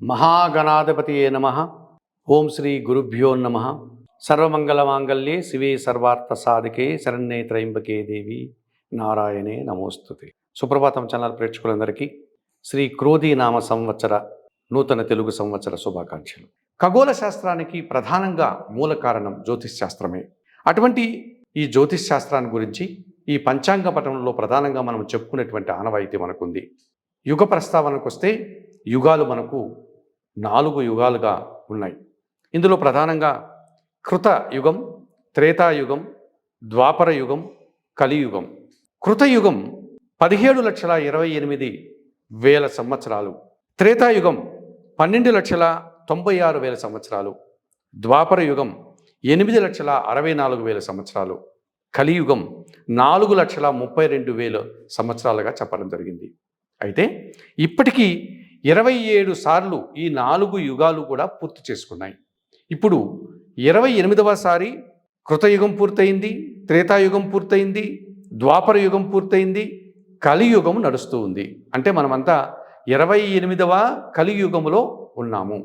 మహాగణాధిపతియే నమః. ఓం శ్రీ గురుభ్యో నమః. సర్వమంగళమాంగళ్యే శివే సర్వార్థ సాధికే శరణ్యే త్రయంబకే దేవి నారాయణే నమోస్తుతే. సుప్రభాతం ఛానల్ ప్రేక్షకులందరికీ శ్రీ క్రోధీ నామ సంవత్సర నూతన తెలుగు సంవత్సర శుభాకాంక్షలు. ఖగోళ శాస్త్రానికి ప్రధానంగా మూల కారణం జ్యోతిష్ శాస్త్రమే. అటువంటి ఈ జ్యోతిష్ శాస్త్రాన్ని గురించి ఈ పంచాంగ పఠనంలో ప్రధానంగా మనం చెప్పుకునేటువంటి ఆనవాయితీ మనకుంది. యుగ ప్రస్తావనకు వస్తే యుగాలు మనకు 4 యుగాలుగా ఉన్నాయి. ఇందులో ప్రధానంగా కృత యుగం, త్రేతాయుగం, ద్వాపర యుగం, కలియుగం. కృతయుగం 17,28,000 సంవత్సరాలు, త్రేతాయుగం 12,96,000 సంవత్సరాలు, ద్వాపర యుగం 8,64,000 సంవత్సరాలు, కలియుగం 4,32,000 సంవత్సరాలుగా చెప్పడం జరిగింది. అయితే ఇప్పటికీ 27 సార్లు ఈ 4 యుగాలు కూడా పూర్తి చేసుకున్నాయి. ఇప్పుడు 28వ సారి కృతయుగం పూర్తయింది, త్రేతాయుగం పూర్తయింది, ద్వాపర యుగం పూర్తయింది, కలియుగం నడుస్తూ ఉంది. అంటే మనమంతా 28వ కలియుగంలో ఉన్నాము.